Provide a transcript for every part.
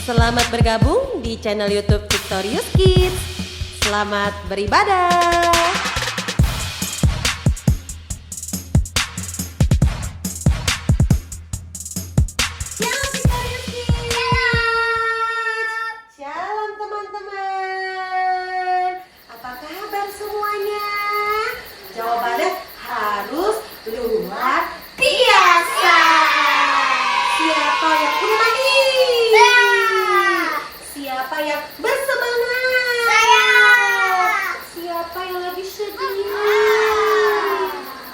Selamat bergabung di channel YouTube Victorious Kids. Selamat beribadah. Shalom teman-teman. Apa kabar semuanya? Jawabannya harus luar biasa. Siapa yang punya mandi? Siapa yang bersemangat? Saya. Siapa yang lagi sedih?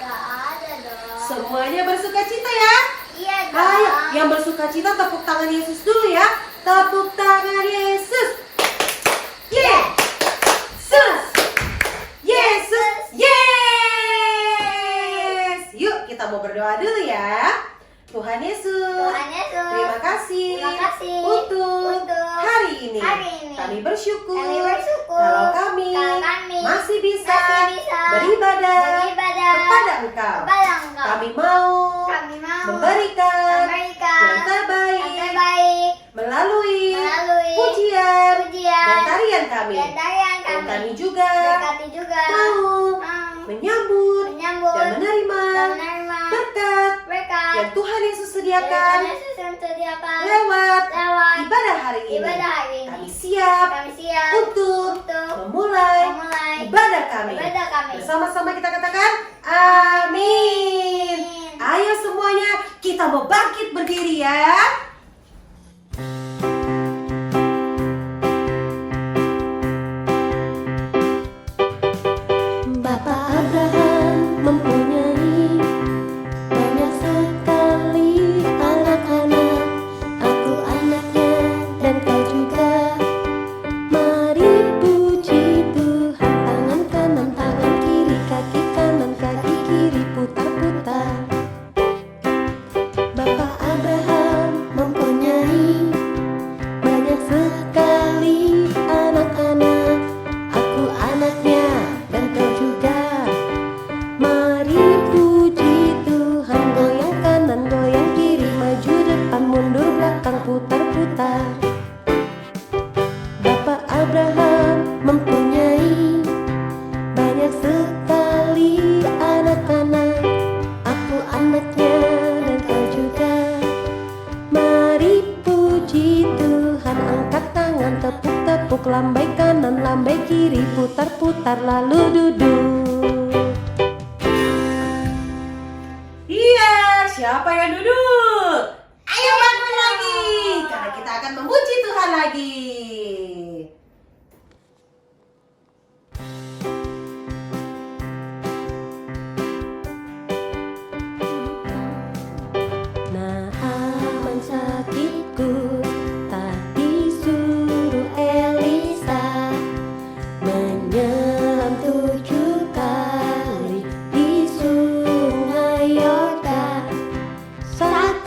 Gak ada dong. Semuanya bersuka cita ya? Iya dong. Ayo, yang bersuka cita tepuk tangan Yesus dulu ya. Tepuk tangan Yesus. Yesus. Yesus. Yes. Yuk kita mau berdoa dulu ya. Tuhan Yesus. Tuhan Yesus. Terima kasih. Terima kasih Untuk hari ini. Kami bersyukur. Kalau kami masih bisa beribadah kepada Engkau. Kami mau memberikan yang terbaik melalui pujian dan tarian kami. Dan kami juga mau menyambut dan menerima berkat yang Tuhan Yesus sediakan lewat ibadah hari ini. Kami siap untuk memulai ibadah kami. Bersama-sama kita katakan amin. Ayo semuanya kita mau bangkit berdiri ya. Bapak Abraham mempunyai banyak sekali anak-anak. Aku anaknya dan kau juga. Mari puji Tuhan. Tangan kanan, tangan kiri, kaki kanan, kaki kiri, putar-putar. Bapak Abraham mempunyai banyak sekali anak-anak. Aku anaknya dan kau juga. Mari puji Tuhan. Goyang kanan, goyang kiri, maju depan, mundur belakang, putar-putar. Bapak Abraham mempunyai banyak sekali anak-anak. Aku anaknya dan kau juga. Mari puji Tuhan. Angkat tangan, tepuk-tepuk, lambai kanan, lambai kiri, putar-putar, lalu duduk. Iya, siapa yang duduk? Ayo bangun lagi, karena kita akan memuji Tuhan lagi. Naaman sakitku tak disuruh Elisa menyelam 7 kali di sungai Yordan. 1,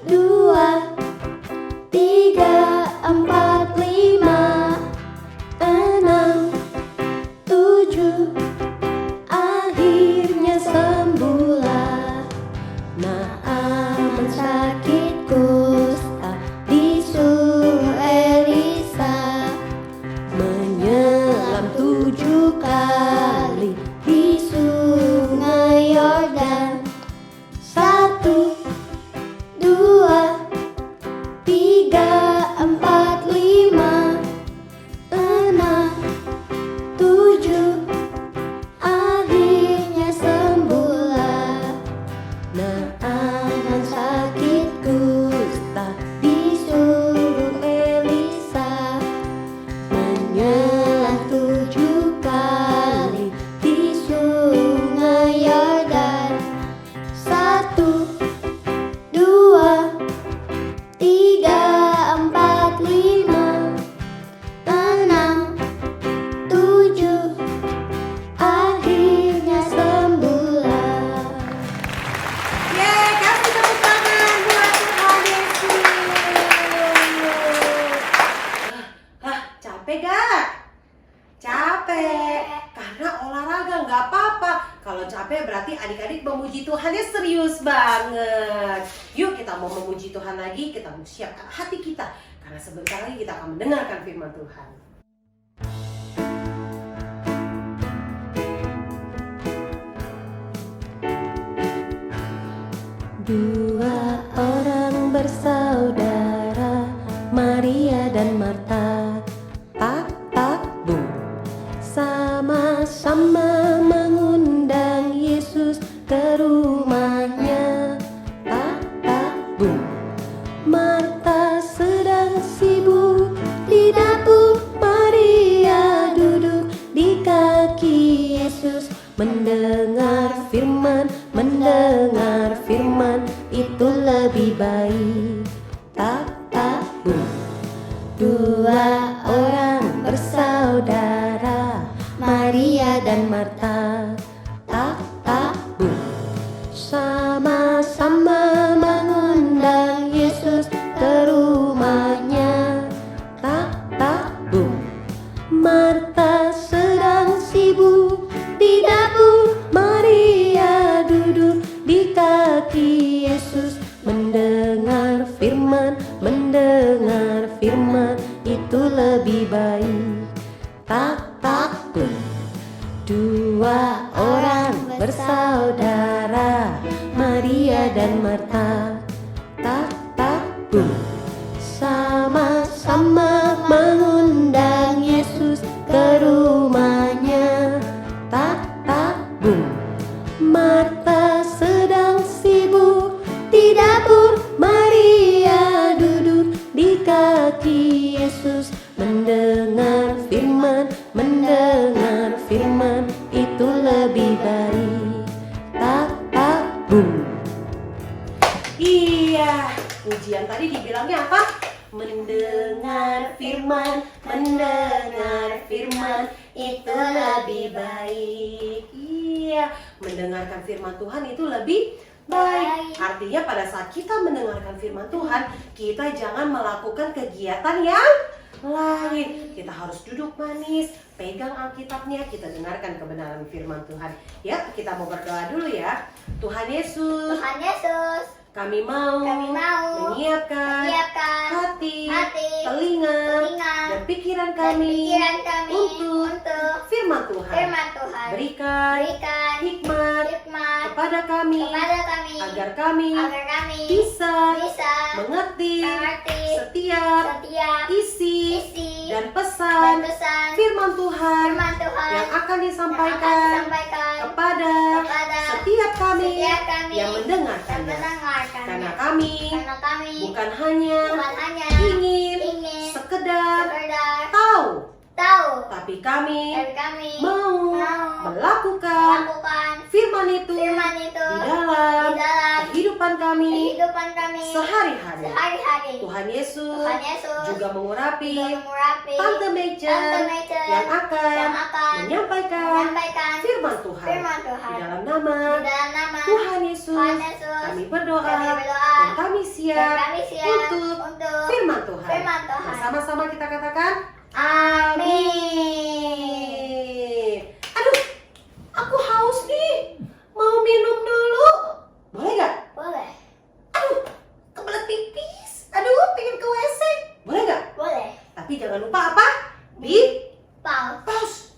2, 3, 4, kalau capek berarti adik-adik memuji Tuhannya serius banget. Yuk kita mau memuji Tuhan lagi, kita mau siapkan hati kita. Karena sebentar lagi kita akan mendengarkan firman Tuhan. Dua orang bersaudara, Maria dan Marta. Tak, tak, bum. Sama-sama mengundang Yesus ke rumahnya. Tak, tak, bum. Marta sedang sibuk di dapur, Maria duduk di kaki Yesus. Mendengar firman itu lebih baik. Tak, tak, bum. Dua orang bersaudara, Maria dan Marta. Tak, tak, bum. Sama-sama mengundang Yesus ke rumahnya. Tak, tak, bum. Marta sedang sibuk di dapur, Maria duduk di kaki Yesus. Mendengar firman itu lebih baik. Tak, tak, bum. Dua orang bersaudara, Maria dan Marta. Tak, tak, bum. Sama-sama mengundang Yesus ke rumahnya. Tak, tak, bum. Marta sedang sibuk di dapur, Maria duduk di kaki Yesus. Mendengar firman itu lebih baik. Tak, tak, bum. Iya, pujian tadi dibilangnya apa? Mendengar firman itu lebih baik. Iya, mendengarkan firman Tuhan itu lebih baik. Artinya pada saat kita mendengarkan firman Tuhan, kita jangan melakukan kegiatan yang lain. Kita harus duduk manis, pegang Alkitabnya, kita dengarkan kebenaran firman Tuhan. Ya, kita mau berdoa dulu ya. Tuhan Yesus, kami mau menyiapkan hati, telinga, dan pikiran kami untuk firman Tuhan. Berikan hikmat kepada kami agar kami bisa mengerti setiap isi dan pesan firman Tuhan yang akan disampaikan kepada setiap kami yang mendengarkannya. Karena kami bukan hanya ingin sekedar tahu, tapi kami mau melakukan firman itu di dalam kehidupan kami sehari-hari. Tuhan Yesus juga mengurapi Tante Meja yang akan menyampaikan firman Tuhan. Di dalam nama Tuhan Yesus kami berdoa dan kami siap untuk firman Tuhan. Bersama-sama kita katakan amin. Aduh, aku haus nih. Mau minum dulu. Boleh gak? Boleh. Aduh, kebelet pipis. Aduh, pengen ke WC. Boleh gak? Boleh. Tapi jangan lupa apa? Pause.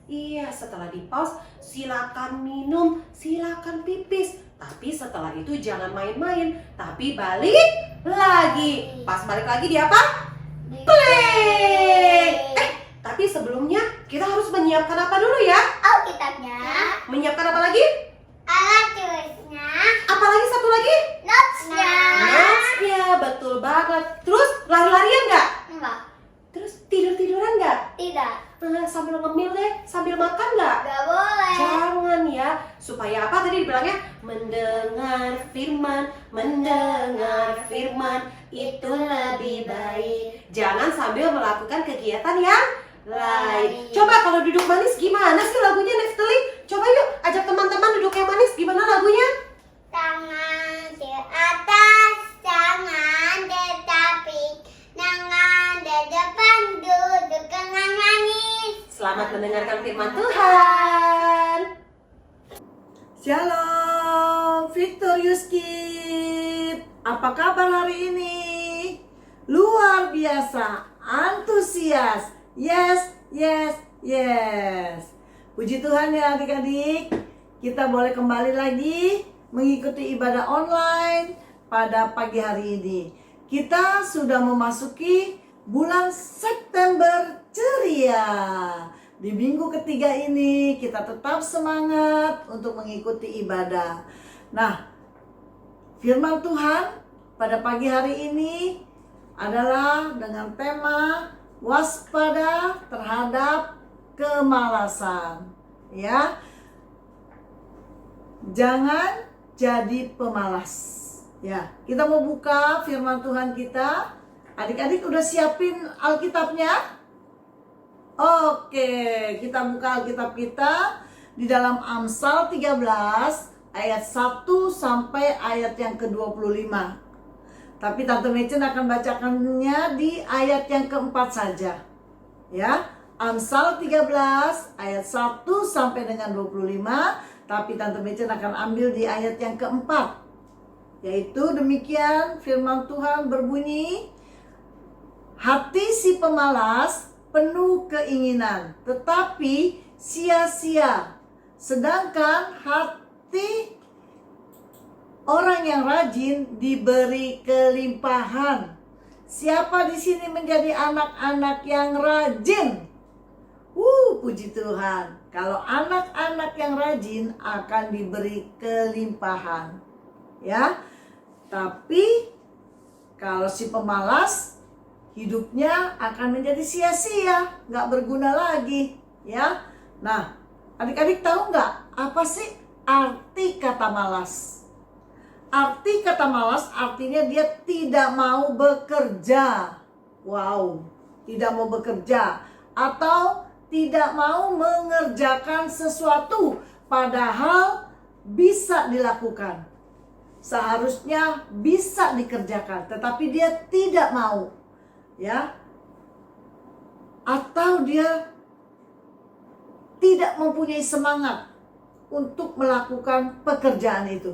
Iya, setelah di pause, silakan minum, silakan pipis. Tapi setelah itu jangan main-main, tapi balik lagi. Pas balik lagi di apa? Play. Tapi sebelumnya kita harus menyiapkan apa dulu ya? Alkitabnya. Menyiapkan apa lagi? Alat tulisnya. Apalagi satu lagi? Notesnya. Notesnya, betul banget. Terus lari-larian nggak? Enggak. Terus tidur-tiduran nggak? Tidak. Sambil ngemil deh, sambil makan nggak? Enggak boleh. Jangan ya. Supaya apa tadi dibilangnya? Mendengar firman itu lebih baik. Jangan sambil melakukan kegiatan yang lain. Coba kalau duduk manis gimana sih lagunya, Neftali? Coba yuk ajak teman-teman duduk yang manis. Gimana lagunya? Tangan di atas, jangan tetapi tangan di depan, duduk dengan manis. Selamat mendengarkan firman Tuhan. Shalom, Victorious Kid. Apa kabar hari ini? Luar biasa, antusias. Yes, yes, yes. Puji Tuhan ya adik-adik. Kita boleh kembali lagi mengikuti ibadah online pada pagi hari ini. Kita sudah memasuki bulan September ceria. Di minggu ketiga ini kita tetap semangat untuk mengikuti ibadah. Nah, firman Tuhan pada pagi hari ini adalah dengan tema waspada terhadap kemalasan. Ya, jangan jadi pemalas. Ya, kita mau buka firman Tuhan kita. Adik-adik udah siapin Alkitabnya? Oke, kita buka Alkitab kita di dalam Amsal 13 ayat 1 sampai ayat yang ke-25. Tapi Tante Mecen akan bacakannya di ayat yang keempat saja. Ya, Amsal 13 ayat 1 sampai dengan 25, tapi Tante Mecen akan ambil di ayat yang keempat. Yaitu demikian firman Tuhan berbunyi, hati si pemalas penuh keinginan, tetapi sia-sia. Sedangkan hati orang yang rajin diberi kelimpahan. Siapa di sini menjadi anak-anak yang rajin? Puji Tuhan. Kalau anak-anak yang rajin akan diberi kelimpahan. Ya. Tapi kalau si pemalas, hidupnya akan menjadi sia-sia, nggak berguna lagi, ya. Nah, adik-adik tahu nggak apa sih arti kata malas? Arti kata malas artinya dia tidak mau bekerja. Wow, tidak mau bekerja atau tidak mau mengerjakan sesuatu padahal bisa dilakukan. Seharusnya bisa dikerjakan, tetapi dia tidak mau. Ya, atau dia tidak mempunyai semangat untuk melakukan pekerjaan itu.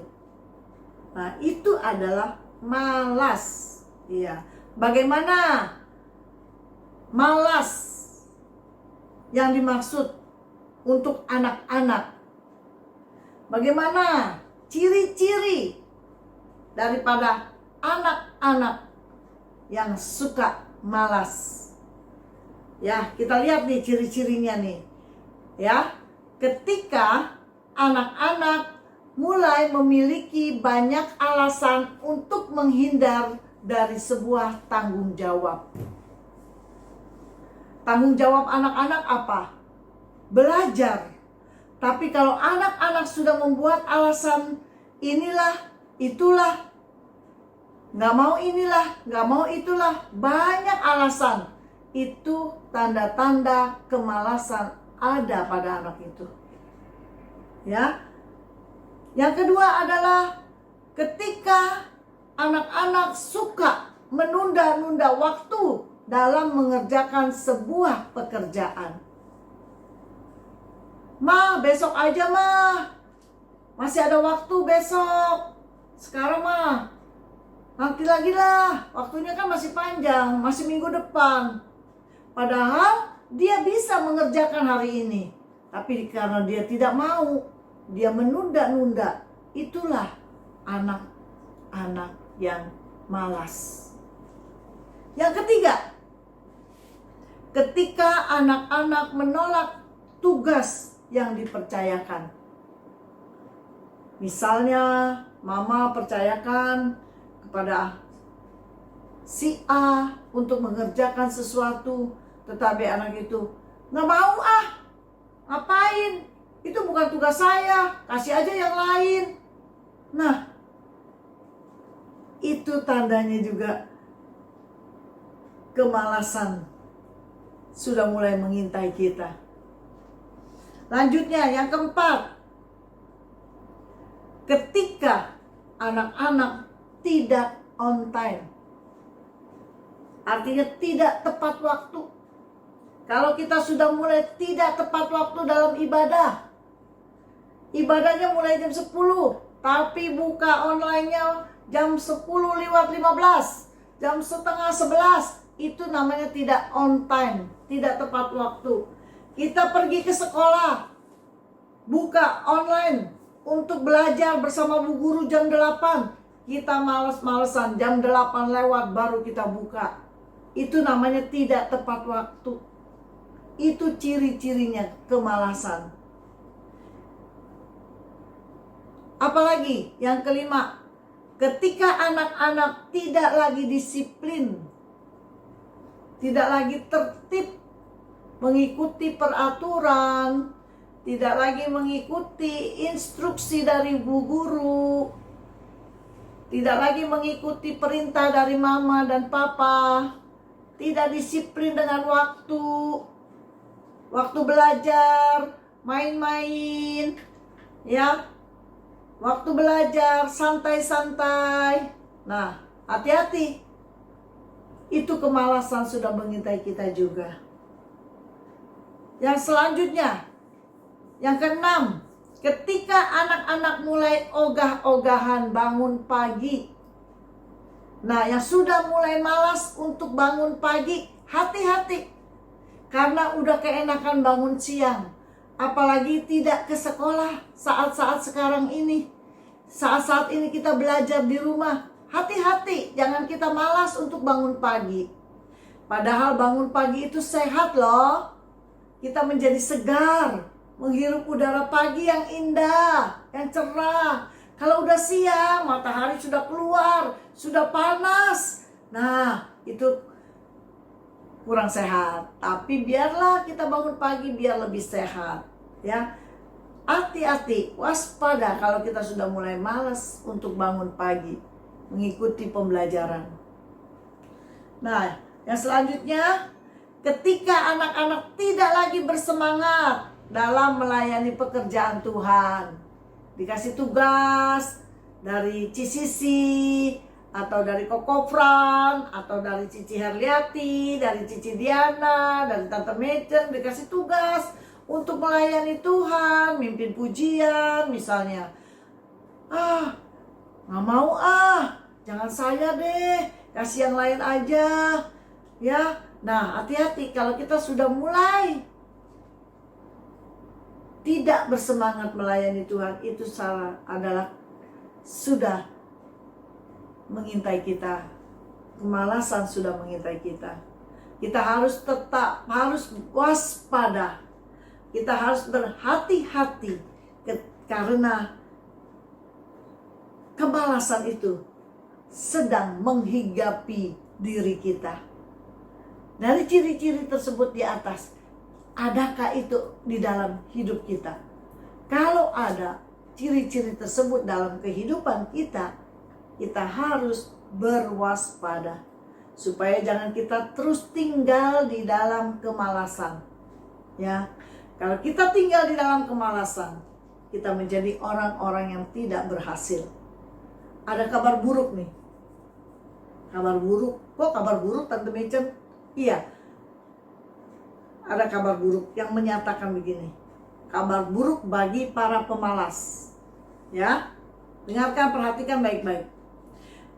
Nah, itu adalah malas. Ya, bagaimana malas yang dimaksud untuk anak-anak? Bagaimana ciri-ciri daripada anak-anak yang suka malas? Ya, kita lihat nih ciri-cirinya nih. Ya, ketika anak-anak mulai memiliki banyak alasan untuk menghindar dari sebuah tanggung jawab. Tanggung jawab anak-anak apa? Belajar. Tapi kalau anak-anak sudah membuat alasan inilah, itulah, nggak mau inilah, nggak mau itulah, banyak alasan. Itu tanda-tanda kemalasan ada pada anak itu. Ya. Yang kedua adalah ketika anak-anak suka menunda-nunda waktu dalam mengerjakan sebuah pekerjaan. Ma, besok aja ma, masih ada waktu besok. Sekarang ma, nanti lagi lah, waktunya kan masih panjang, masih minggu depan. Padahal dia bisa mengerjakan hari ini, tapi karena dia tidak mau, dia menunda-nunda. Itulah anak-anak yang malas. Yang ketiga, ketika anak-anak menolak tugas yang dipercayakan. Misalnya, mama percayakan kepada si A untuk mengerjakan sesuatu, tetapi anak itu nggak mau ngapain? Itu bukan tugas saya, kasih aja yang lain. Nah, itu tandanya juga kemalasan sudah mulai mengintai kita. Lanjutnya, yang keempat, ketika anak-anak tidak on time, artinya tidak tepat waktu. Kalau kita sudah mulai tidak tepat waktu dalam ibadah, Ibadahnya mulai jam 10, tapi buka online-nya jam 10:15, jam setengah 11. Itu namanya tidak on time, tidak tepat waktu. Kita pergi ke sekolah, buka online untuk belajar bersama bu guru jam 8. Kita males-malesan, jam 8 lewat baru kita buka. Itu namanya tidak tepat waktu. Itu ciri-cirinya kemalasan. Apalagi yang kelima, ketika anak-anak tidak lagi disiplin, tidak lagi tertib, mengikuti peraturan, tidak lagi mengikuti instruksi dari bu guru, tidak lagi mengikuti perintah dari mama dan papa, tidak disiplin dengan waktu belajar, main-main, ya, waktu belajar santai-santai. Nah, hati-hati, itu kemalasan sudah mengintai kita juga. Yang selanjutnya, yang keenam, ketika anak-anak mulai ogah-ogahan bangun pagi. Nah, yang sudah mulai malas untuk bangun pagi, hati-hati. Karena udah keenakan bangun siang. Apalagi tidak ke sekolah saat-saat sekarang ini. Saat-saat ini kita belajar di rumah. Hati-hati, jangan kita malas untuk bangun pagi. Padahal bangun pagi itu sehat loh. Kita menjadi segar, menghirup udara pagi yang indah, yang cerah. Kalau udah siang, matahari sudah keluar, sudah panas. Nah, itu kurang sehat. Tapi biarlah kita bangun pagi biar lebih sehat, ya. Hati-hati, waspada kalau kita sudah mulai malas untuk bangun pagi, mengikuti pembelajaran. Nah, yang selanjutnya, ketika anak-anak tidak lagi bersemangat dalam melayani pekerjaan Tuhan, dikasih tugas dari Cisisi, atau dari Koko Fran, atau dari Cici Herliati, dari Cici Diana, dari Tante Mecen, dikasih tugas untuk melayani Tuhan, mimpin pujian misalnya. Nggak mau jangan saya deh, kasih yang lain aja, ya. Nah, hati-hati kalau kita sudah mulai tidak bersemangat melayani Tuhan, itu adalah sudah mengintai kita. Kemalasan sudah mengintai kita. Kita harus harus waspada. Kita harus berhati-hati karena kemalasan itu sedang menghigapi diri kita. Dari ciri-ciri tersebut di atas, adakah itu di dalam hidup kita? Kalau ada ciri-ciri tersebut dalam kehidupan kita, kita harus berwaspada supaya jangan kita terus tinggal di dalam kemalasan. Ya, kalau kita tinggal di dalam kemalasan, kita menjadi orang-orang yang tidak berhasil. Ada kabar buruk nih. Kabar buruk. Kok kabar buruk, Tante Mecen? Iya. Ada kabar buruk yang menyatakan begini. Kabar buruk bagi para pemalas. Ya. Dengarkan, perhatikan baik-baik.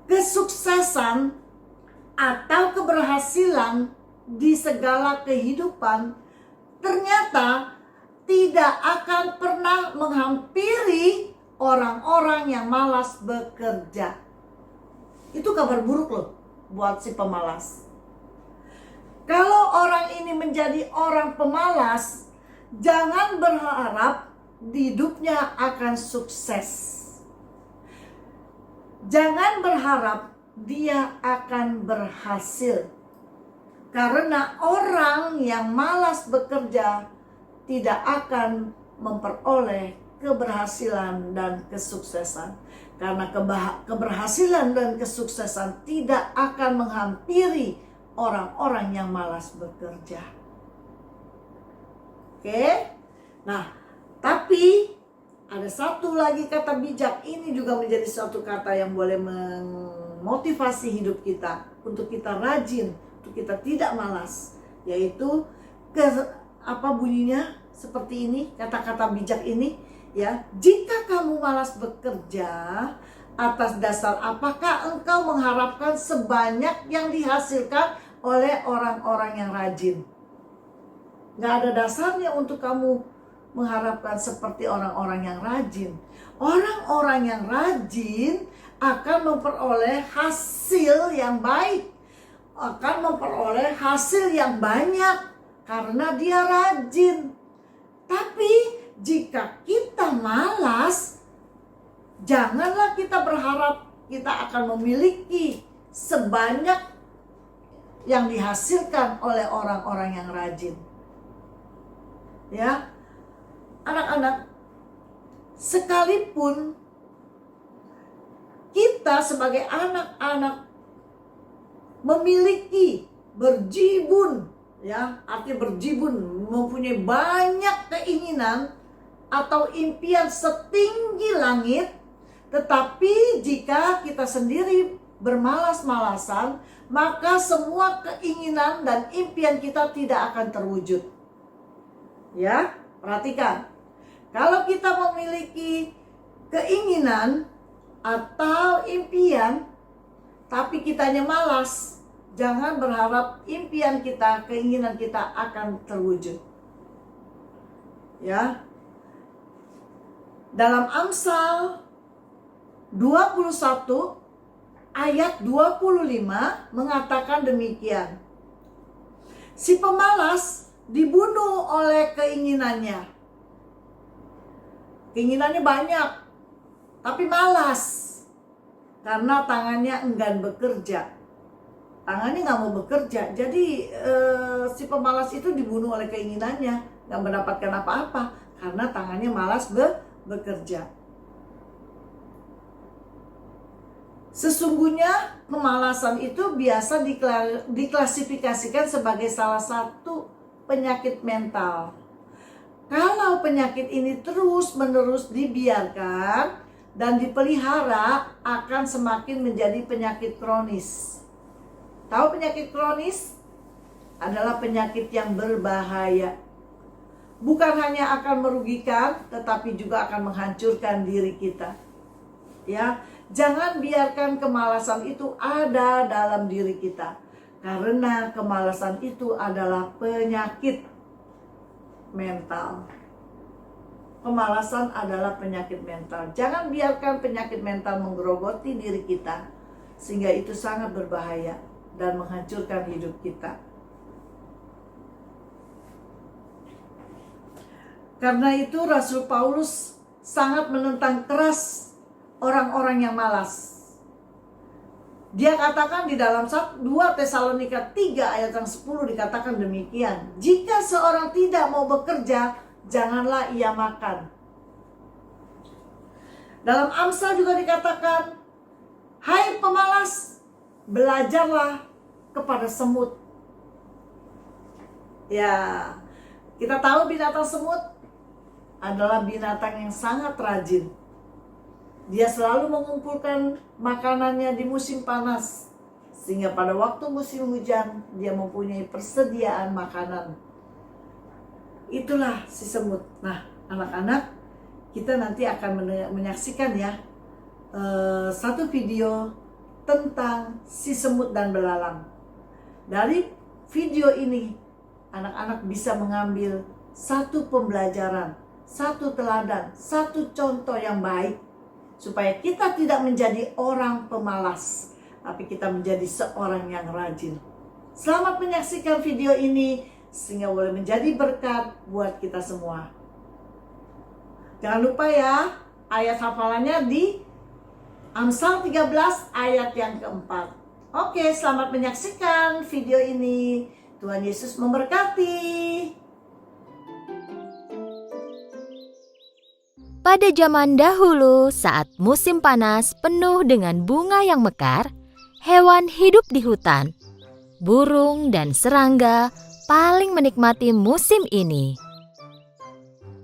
Kesuksesan atau keberhasilan di segala kehidupan ternyata tidak akan pernah menghampiri orang-orang yang malas bekerja. Itu kabar buruk loh buat si pemalas. Kalau orang ini menjadi orang pemalas, jangan berharap hidupnya akan sukses. Jangan berharap dia akan berhasil. Karena orang yang malas bekerja tidak akan memperoleh keberhasilan dan kesuksesan. Karena keberhasilan dan kesuksesan tidak akan menghampiri orang-orang yang malas bekerja. Oke? Nah, tapi ada satu lagi kata bijak. Ini juga menjadi suatu kata yang boleh memotivasi hidup kita untuk kita rajin, untuk kita tidak malas, yaitu apa bunyinya seperti ini, kata-kata bijak ini, Ya, jika kamu malas bekerja, atas dasar apakah engkau mengharapkan sebanyak yang dihasilkan oleh orang-orang yang rajin? Gak ada dasarnya untuk kamu mengharapkan seperti orang-orang yang rajin. Orang-orang yang rajin akan memperoleh hasil yang baik, akan memperoleh hasil yang banyak karena dia rajin. Tapi jika kita malas, janganlah kita berharap kita akan memiliki sebanyak yang dihasilkan oleh orang-orang yang rajin. Ya, anak-anak, sekalipun kita sebagai anak-anak memiliki berjibun, ya, arti berjibun, mempunyai banyak keinginan atau impian setinggi langit, tetapi jika kita sendiri bermalas-malasan, maka semua keinginan dan impian kita tidak akan terwujud. Ya, perhatikan. Kalau kita memiliki keinginan atau impian, tapi kitanya malas, jangan berharap impian kita, keinginan kita akan terwujud. Ya. Dalam Amsal 21 ayat 25 mengatakan demikian. Si pemalas dibunuh oleh keinginannya. Keinginannya banyak, tapi malas. Karena tangannya enggan bekerja. Tangannya nggak mau bekerja. Jadi si pemalas itu dibunuh oleh keinginannya, nggak mendapatkan apa-apa karena tangannya malas bekerja. Sesungguhnya kemalasan itu biasa diklasifikasikan sebagai salah satu penyakit mental. Kalau penyakit ini terus-menerus dibiarkan dan dipelihara, akan semakin menjadi penyakit kronis. Tahu penyakit kronis? Adalah penyakit yang berbahaya. Bukan hanya akan merugikan, tetapi juga akan menghancurkan diri kita. Ya, jangan biarkan kemalasan itu ada dalam diri kita. Karena kemalasan itu adalah penyakit mental. Kemalasan adalah penyakit mental. Jangan biarkan penyakit mental menggerogoti diri kita, sehingga itu sangat berbahaya dan menghancurkan hidup kita. Karena itu Rasul Paulus sangat menentang keras orang-orang yang malas. Dia katakan di dalam 2 Tesalonika 3 ayat yang 10 dikatakan demikian. Jika seorang tidak mau bekerja, janganlah ia makan. Dalam Amsal juga dikatakan, hai pemalas, belajarlah kepada semut. Ya, kita tahu binatang semut adalah binatang yang sangat rajin. Dia selalu mengumpulkan makanannya di musim panas, sehingga pada waktu musim hujan dia mempunyai persediaan makanan. Itulah si semut. Nah, anak-anak, kita nanti akan menyaksikan ya satu video tentang si semut dan belalang. Dari video ini, anak-anak bisa mengambil satu pembelajaran, satu teladan, satu contoh yang baik, supaya kita tidak menjadi orang pemalas, tapi kita menjadi seorang yang rajin. Selamat menyaksikan video ini, sehingga boleh menjadi berkat buat kita semua. Jangan lupa ya, ayat hafalannya di Amsal 13 ayat yang keempat. Oke, selamat menyaksikan video ini. Tuhan Yesus memberkati. Pada zaman dahulu, saat musim panas penuh dengan bunga yang mekar, hewan hidup di hutan. Burung dan serangga paling menikmati musim ini.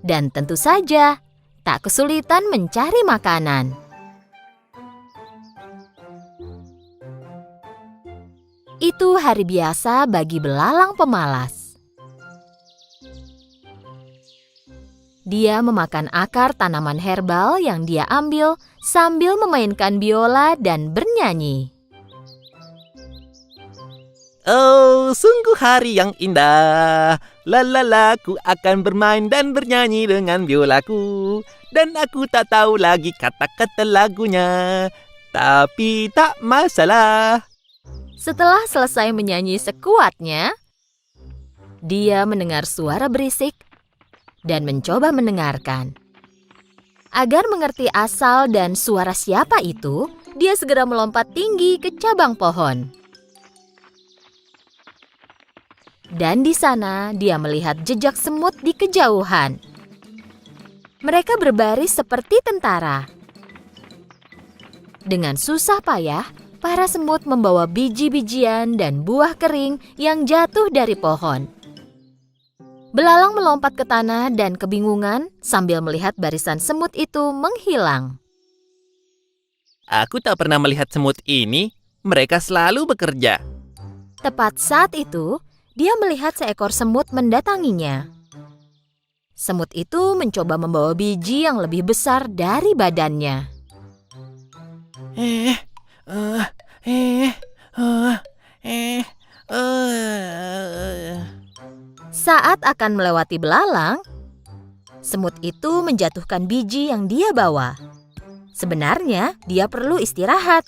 Dan tentu saja, tak kesulitan mencari makanan. Itu hari biasa bagi belalang pemalas. Dia memakan akar tanaman herbal yang dia ambil sambil memainkan biola dan bernyanyi. Oh, sungguh hari yang indah. Lalala, ku akan bermain dan bernyanyi dengan biolaku. Dan aku tak tahu lagi kata-kata lagunya. Tapi tak masalah. Setelah selesai menyanyi sekuatnya, dia mendengar suara berisik dan mencoba mendengarkan. Agar mengerti asal dan suara siapa itu, dia segera melompat tinggi ke cabang pohon. Dan di sana dia melihat jejak semut di kejauhan. Mereka berbaris seperti tentara. Dengan susah payah, para semut membawa biji-bijian dan buah kering yang jatuh dari pohon. Belalang melompat ke tanah dan kebingungan sambil melihat barisan semut itu menghilang. Aku tak pernah melihat semut ini. Mereka selalu bekerja. Tepat saat itu, dia melihat seekor semut mendatanginya. Semut itu mencoba membawa biji yang lebih besar dari badannya. Saat akan melewati belalang, semut itu menjatuhkan biji yang dia bawa. Sebenarnya, dia perlu istirahat.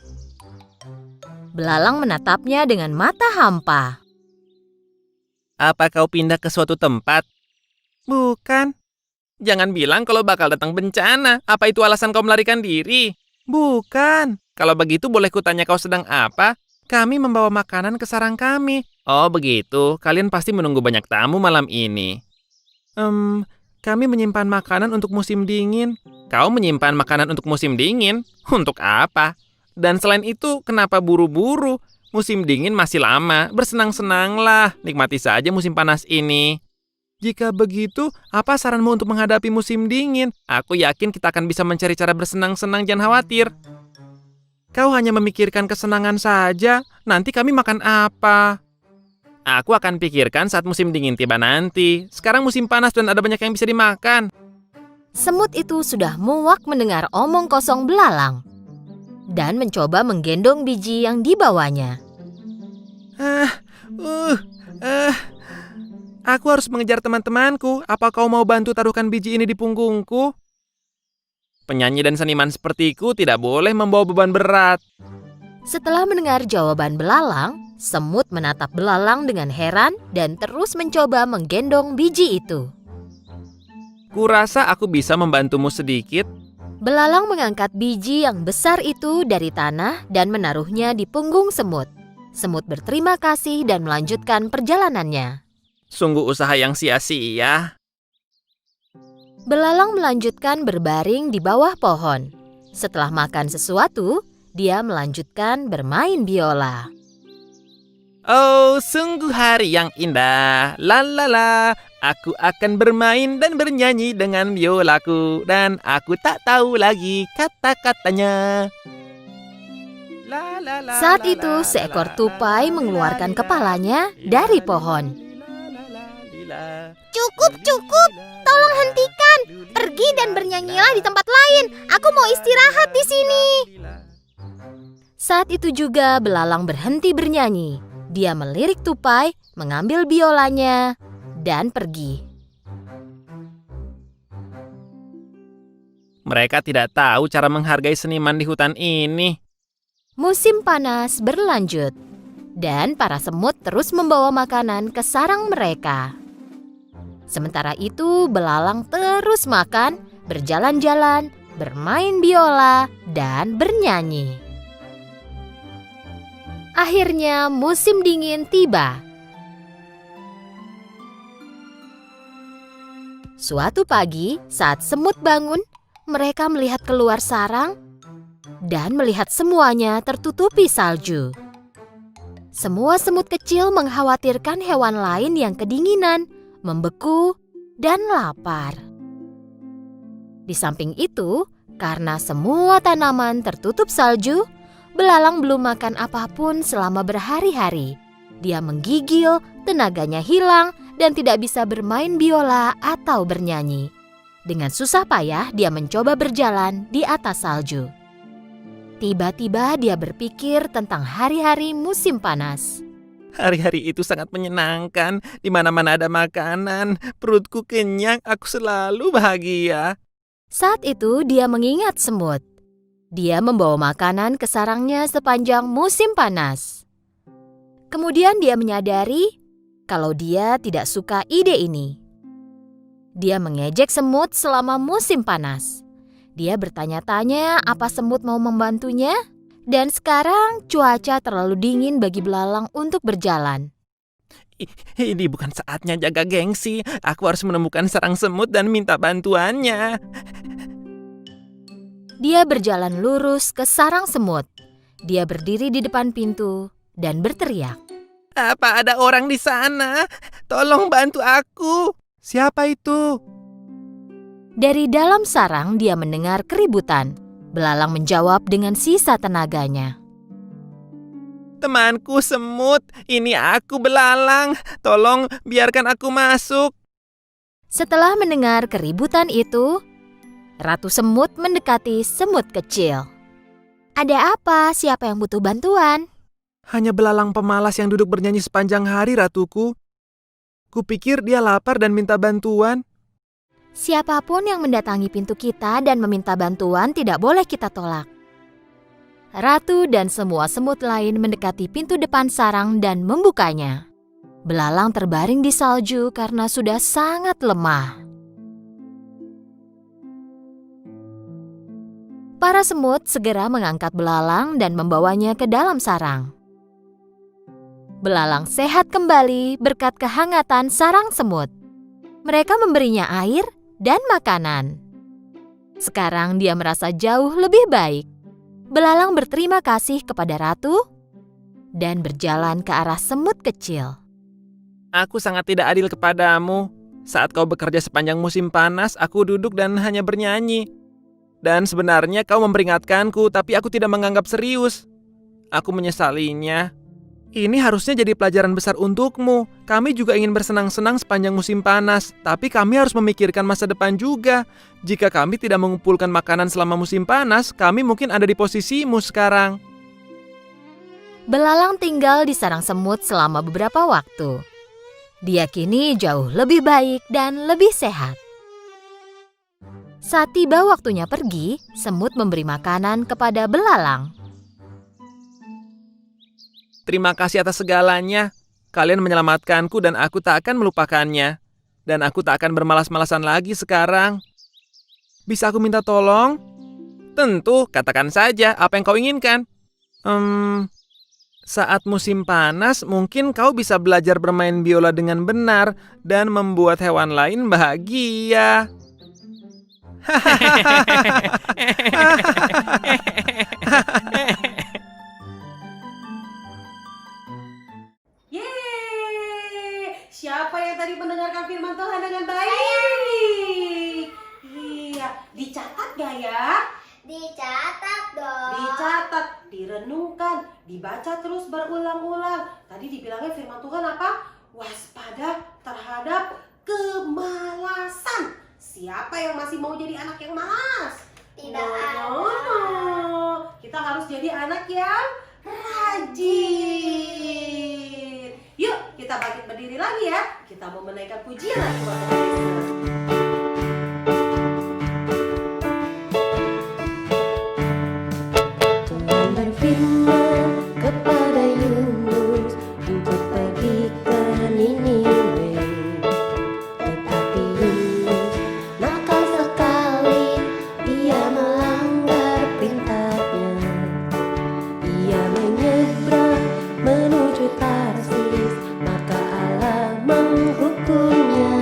Belalang menatapnya dengan mata hampa. Apa kau pindah ke suatu tempat? Bukan. Jangan bilang kalau bakal datang bencana. Apa itu alasan kau melarikan diri? Bukan. Kalau begitu boleh kutanya kau sedang apa? Kami membawa makanan ke sarang kami. Oh begitu, kalian pasti menunggu banyak tamu malam ini. Kami menyimpan makanan untuk musim dingin. Kau menyimpan makanan untuk musim dingin? Untuk apa? Dan selain itu, kenapa buru-buru? Musim dingin masih lama, bersenang-senanglah, nikmati saja musim panas ini. Jika begitu, apa saranmu untuk menghadapi musim dingin? Aku yakin kita akan bisa mencari cara bersenang-senang, jangan khawatir. Kau hanya memikirkan kesenangan saja, nanti kami makan apa? Aku akan pikirkan saat musim dingin tiba nanti. Sekarang musim panas dan ada banyak yang bisa dimakan. Semut itu sudah muak mendengar omong kosong belalang dan mencoba menggendong biji yang dibawanya. Aku harus mengejar teman-temanku. Apa kau mau bantu taruhkan biji ini di punggungku? Penyanyi dan seniman sepertiku tidak boleh membawa beban berat. Setelah mendengar jawaban belalang, semut menatap belalang dengan heran dan terus mencoba menggendong biji itu. Kurasa aku bisa membantumu sedikit. Belalang mengangkat biji yang besar itu dari tanah dan menaruhnya di punggung semut. Semut berterima kasih dan melanjutkan perjalanannya. Sungguh usaha yang sia-sia. Belalang melanjutkan berbaring di bawah pohon. Setelah makan sesuatu, dia melanjutkan bermain biola. Oh, sungguh hari yang indah. Lalala, aku akan bermain dan bernyanyi dengan biolaku. Dan aku tak tahu lagi kata-katanya. Saat itu, seekor tupai mengeluarkan kepalanya dari pohon. Cukup. Tolong hentikan. Pergi dan bernyanyilah di tempat lain. Aku mau istirahat di sini. Saat itu juga belalang berhenti bernyanyi. Dia melirik tupai, mengambil biolanya, dan pergi. Mereka tidak tahu cara menghargai seniman di hutan ini. Musim panas berlanjut, dan para semut terus membawa makanan ke sarang mereka. Sementara itu, belalang terus makan, berjalan-jalan, bermain biola, dan bernyanyi. Akhirnya musim dingin tiba. Suatu pagi, saat semut bangun, mereka melihat keluar sarang dan melihat semuanya tertutupi salju. Semua semut kecil mengkhawatirkan hewan lain yang kedinginan, membeku, dan lapar. Di samping itu, karena semua tanaman tertutup salju, belalang belum makan apapun selama berhari-hari. Dia menggigil, tenaganya hilang, dan tidak bisa bermain biola atau bernyanyi. Dengan susah payah dia mencoba berjalan di atas salju. Tiba-tiba dia berpikir tentang hari-hari musim panas. Hari-hari itu sangat menyenangkan. Di mana-mana ada makanan, perutku kenyang, aku selalu bahagia. Saat itu dia mengingat semut. Dia membawa makanan ke sarangnya sepanjang musim panas. Kemudian dia menyadari kalau dia tidak suka ide ini. Dia mengejek semut selama musim panas. Dia bertanya-tanya apa semut mau membantunya. Dan sekarang cuaca terlalu dingin bagi belalang untuk berjalan. Ini bukan saatnya jaga gengsi. Aku harus menemukan sarang semut dan minta bantuannya. Dia berjalan lurus ke sarang semut. Dia berdiri di depan pintu dan berteriak. Apa ada orang di sana? Tolong bantu aku. Siapa itu? Dari dalam sarang dia mendengar keributan. Belalang menjawab dengan sisa tenaganya. Temanku semut, ini aku belalang. Tolong biarkan aku masuk. Setelah mendengar keributan itu, Ratu Semut mendekati semut kecil. Ada apa? Siapa yang butuh bantuan? Hanya belalang pemalas yang duduk bernyanyi sepanjang hari, ratuku. Kupikir dia lapar dan minta bantuan. Siapapun yang mendatangi pintu kita dan meminta bantuan tidak boleh kita tolak. Ratu dan semua semut lain mendekati pintu depan sarang dan membukanya. Belalang terbaring di salju karena sudah sangat lemah. Para semut segera mengangkat belalang dan membawanya ke dalam sarang. Belalang sehat kembali berkat kehangatan sarang semut. Mereka memberinya air dan makanan. Sekarang dia merasa jauh lebih baik. Belalang berterima kasih kepada ratu dan berjalan ke arah semut kecil. Aku sangat tidak adil kepadamu. Saat kau bekerja sepanjang musim panas, aku duduk dan hanya bernyanyi. Dan sebenarnya kau memperingatkanku, tapi aku tidak menganggap serius. Aku menyesalinya. Ini harusnya jadi pelajaran besar untukmu. Kami juga ingin bersenang-senang sepanjang musim panas, tapi kami harus memikirkan masa depan juga. Jika kami tidak mengumpulkan makanan selama musim panas, kami mungkin ada di posisimu sekarang. Belalang tinggal di sarang semut selama beberapa waktu. Dia kini jauh lebih baik dan lebih sehat. Saat tiba waktunya pergi, semut memberi makanan kepada belalang. Terima kasih atas segalanya. Kalian menyelamatkanku dan aku tak akan melupakannya. Dan aku tak akan bermalas-malasan lagi sekarang. Bisa aku minta tolong? Tentu, katakan saja apa yang kau inginkan. Saat musim panas, mungkin kau bisa belajar bermain biola dengan benar dan membuat hewan lain bahagia. Yeay! Siapa yang tadi mendengarkan firman Tuhan dengan baik? Iya, dicatat gak ya? Dicatat dong. Dicatat, direnungkan, dibaca terus berulang-ulang. Tadi dibilangnya firman Tuhan apa? Waspada terhadap kemalasan. Siapa yang masih mau jadi anak yang malas? Tidak No. ada. Kita harus jadi anak yang rajin. Yuk, kita bangkit berdiri lagi ya. Kita mau menaikkan pujian lagi buat Tuhan Yesus. Tuhan berfirman kepada Yunus untuk pergi ke Niniwe. Tetapi Yunus nakal sekali, ia melanggar perintahnya. Ia menyeberang menuju Tarsis, maka Allah menghukumnya.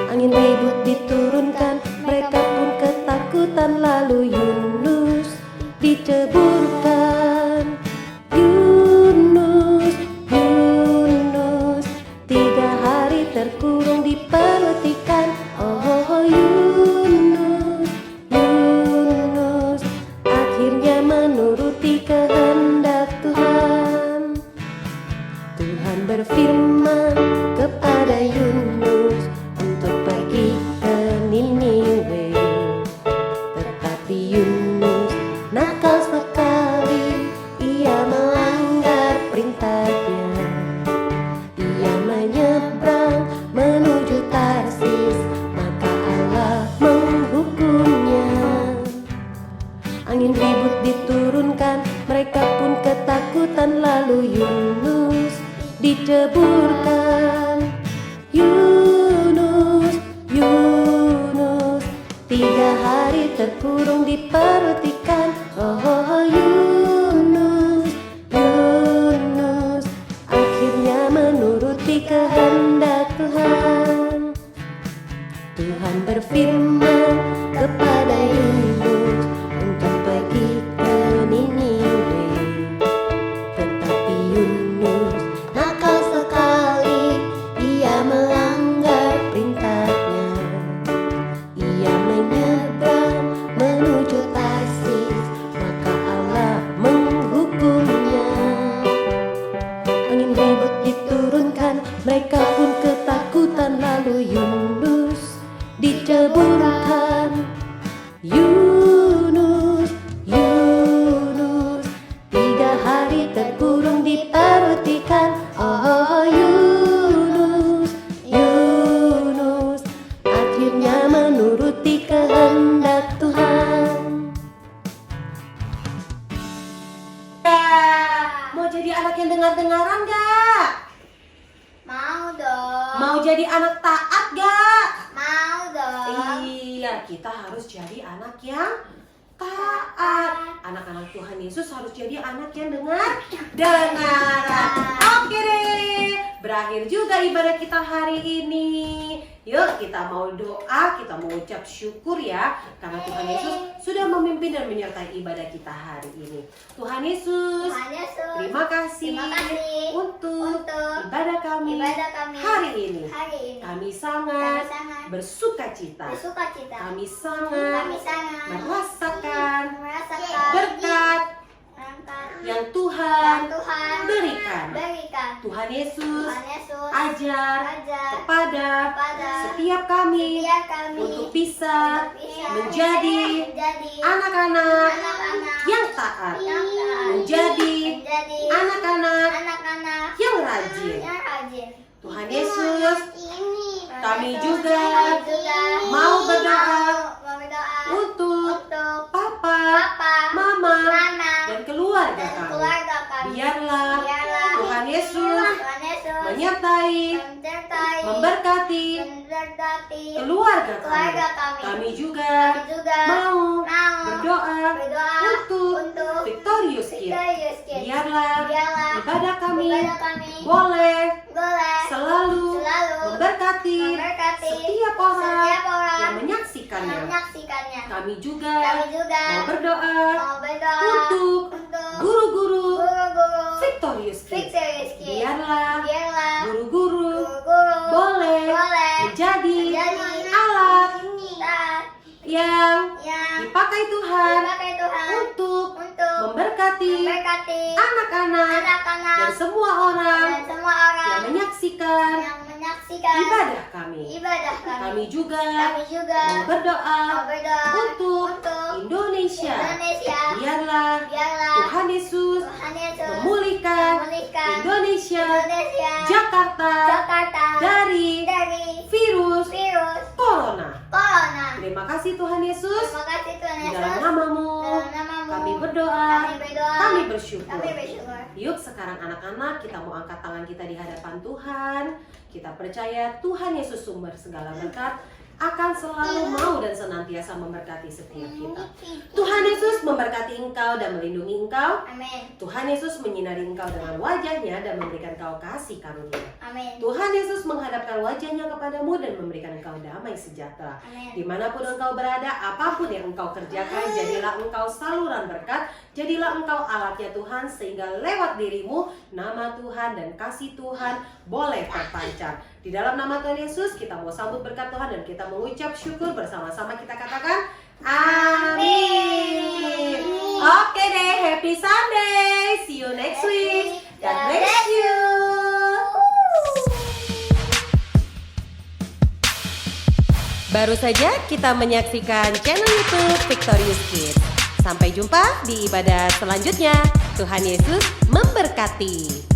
Angin ribut diturunkan, mereka pun ketakutan, lalu Yunus diceburkan. Yunus, Yunus, 3 hari terkurung di perut ikan. Oh Yunus, Yunus, akhirnya menuruti kehendak Tuhan. Tuhan berfirman kepada Yunus untuk pergi ke hari terkurung di perut ikan. Oh Yunus, Yunus, akhirnya menuruti kehendak Tuhan. Tuhan berfirman kepada Yunus untuk pergi ke Niniwe. Tetapi Yunus nakal sekali, ia melanggar perintahnya. Ia menyeberang menuju Tarsis, maka Allah menghukumnya. Angin ribut diturunkan, mereka pun ketakutan, lalu Yunus diceburkan. Yunus, Yunus, 3 hari terkurung di perut ikan. Oh Yunus, Yunus, akhirnya menuruti kehendak Tuhan. Mau jadi anak yang dengar-dengaran gak? Mau dong. Mau jadi anak taat gak? Mau dong. Iya, kita harus jadi anak yang taat. Anak-anak Tuhan Yesus harus jadi anak yang dengar-dengaran. Oke deh, berakhir juga ibadah kita hari ini. Yuk kita mau doa, kita mau ucap syukur ya, karena Tuhan Yesus sudah memimpin dan menyertai ibadah kita hari ini. Tuhan Yesus, terima kasih untuk ibadah kami hari ini. Kami sangat bersuka cita. Kami sangat merasakan berkat yang Tuhan berikan. Tuhan Yesus ajar kepada setiap kami untuk bisa menjadi anak-anak yang taat, menjadi anak-anak yang rajin. Tuhan Yesus, kami juga mau berdoa untuk Papa, Mama, dan keluarga kami. Biarlah Tuhan Yesus menyertai, memberkati keluarga kami. Kami juga mau berdoa untuk Victorious Kids. Biarlah ibadah kami boleh selalu memberkati setiap orang yang menyaksikannya. Kami juga mau berdoa untuk guru-guru Victorious Kids. Biarlah guru-guru boleh menjadi alat yang dipakai Tuhan untuk memberkati anak-anak dan semua orang yang menyaksikan ibadah kami. Kami juga mau berdoa untuk Indonesia. Biarlah Tuhan Yesus memulihkan Indonesia, Jakarta dari virus Corona. Terima kasih Tuhan Yesus. Di dalam namamu kami berdoa, kami bersyukur. Yuk sekarang anak-anak kita mau angkat tangan kita di hadapan Tuhan. Kita percaya Tuhan Yesus sumber segala berkat akan selalu mau dan senantiasa memberkati setiap kita. Tuhan Yesus memberkati engkau dan melindungi engkau. Tuhan Yesus menyinari engkau dengan wajahnya dan memberikan engkau kasih karunia. Tuhan Yesus menghadapkan wajahnya kepadamu dan memberikan engkau damai sejahtera. Dimanapun engkau berada, apapun yang engkau kerjakan, jadilah engkau saluran berkat, jadilah engkau alatnya Tuhan, sehingga lewat dirimu nama Tuhan dan kasih Tuhan boleh terpancar. Di dalam nama Tuhan Yesus kita mau sambut berkat Tuhan dan kita mengucap syukur bersama-sama, kita katakan amin. Oke deh, happy Sunday. See you next week. God bless you. Baru saja kita menyaksikan channel YouTube Victorious Kids. Sampai jumpa di ibadah selanjutnya. Tuhan Yesus memberkati.